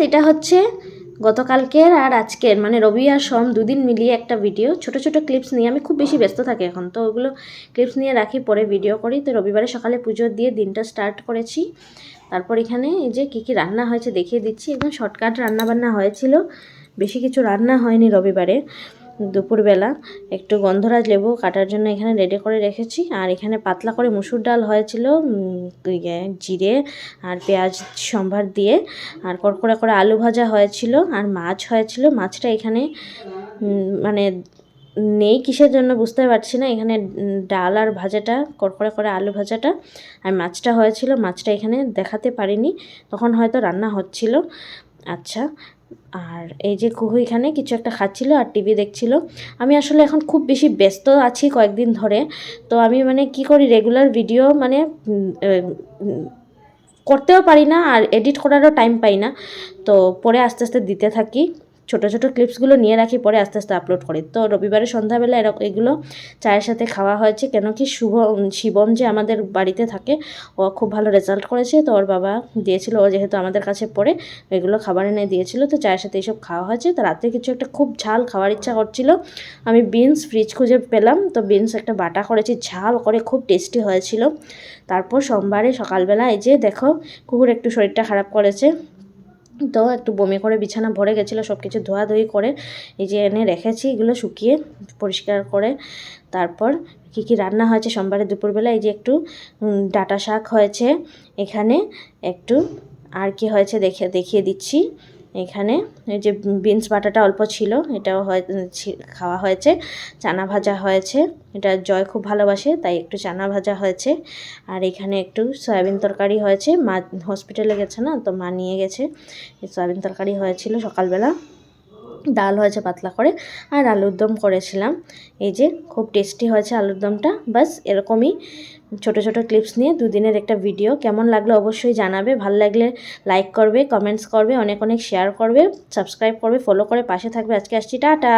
এটা হচ্ছে গতকালকের আর আজকের মানে রবি আর সোম দুদিন মিলিয়ে একটা ভিডিও। ছোট ছোট ক্লিপস নিয়ে আমি খুব বেশি ব্যস্ত থাকি এখন, তো ওগুলো ক্লিপস নিয়ে রাখি, পরে ভিডিও করি। তো রবিবারে সকালে পুজো দিয়ে দিনটা স্টার্ট করেছি। তারপর এখানে এই যে কী কী রান্না হয়েছে দেখিয়ে দিচ্ছি। একদম শর্টকাট রান্নাবান্না হয়েছিল, বেশি কিছু রান্না হয়নি রবিবারে। দুপুরবেলা একটু গন্ধরাজ লেবু কাটার জন্য এখানে রেডি করে রেখেছি। আর এখানে পাতলা করে মুসুর ডাল হয়েছিল জিরে আর পেঁয়াজ সম্ভার দিয়ে। আর কড়কড়া করে আলু ভাজা হয়েছিল, আর মাছ হয়েছিল। মাছটা এখানে মানে নেই কিসের জন্য বুঝতে পারছি না। এখানে ডাল আর ভাজাটা, কড়কড়া করে আলু ভাজাটা আর মাছটা হয়েছিল। মাছটা এখানে দেখাতে পারিনি, তখন হয়তো রান্না হচ্ছিল। আচ্ছা, আর এই যে কুহু এখানে কিছু একটা খাচ্ছিল আর টিভি দেখছিল। আমি আসলে এখন খুব বেশি ব্যস্ত আছি কয়েকদিন ধরে, তো আমি মানে কি করি, রেগুলার ভিডিও মানে করতেও পারি না, আর এডিট করারও টাইম পাই না। তো পরে আস্তে আস্তে দিতে থাকি, ছোট ছোট ক্লিপসগুলো নিয়ে রাখি, পরে আস্তে আস্তে আপলোড করি। তো রবিবারে সন্ধ্যাবেলা এগুলো চায়ের সাথে খাওয়া হয়েছে, কেন কি শিবম যে আমাদের বাড়িতে থাকে, ও খুব ভালো রেজাল্ট করেছে, তো ওর বাবা দিয়েছিল, ও যেহেতু আমাদের কাছে পড়ে এগুলো খাবার এনে দিয়েছিল, তো চায়ের সাথে এইসব খাওয়া হয়েছে। তো রাতে কিছু একটা খুব ঝাল খাওয়ার ইচ্ছা করছিল, আমি বিনস ফ্রিজ খুঁজে পেলাম, তো বিনস একটা বাটা করেছি ঝাল করে, খুব টেস্টি হয়েছিল। তারপর সোমবারে সকালবেলা এই যে দেখো, কুকুর একটু শরীরটা খারাপ করেছে, তো একটু বমি করে বিছানা ভরে গেছিলো, সব কিছু ধোয়াধুয়ি করে এই যে এনে রেখেছি, এগুলো শুকিয়ে পরিষ্কার করে। তারপর কী কী রান্না হয়েছে সোমবারে দুপুরবেলা, এই যে একটু ডাঁটা শাক হয়েছে এখানে, একটু আর কি হয়েছে দেখিয়ে দিচ্ছি। এখানে এই যে বিনস বাটাটা অল্প ছিল, এটাও খাওয়া হয়েছে। চানা ভাজা হয়েছে, এটা জয় খুব ভালোবাসে, তাই একটু চানা ভাজা হয়েছে। আর এখানে একটু সয়াবিন তরকারি হয়েছে, মা হসপিটালে গেছে না, তো মা নিয়ে গেছে। এই সয়াবিন তরকারি হয়েছিল সকালবেলা। ডাল হয়েছে পাতলা করে, আর আলুর দম করেছিলাম। এই যে খুব টেস্টি হয়েছে আলুর দমটা। বাস এরকমই ছোট ছোট ক্লিপস নিয়ে দুদিনের একটা ভিডিও। কেমন লাগলো অবশ্যই জানাবে, ভালো লাগলে লাইক করবে, কমেন্টস করবে, অনেক অনেক শেয়ার করবে, সাবস্ক্রাইব করবে, ফলো করে পাশে থাকবে। আজকে আসছি, টাটা।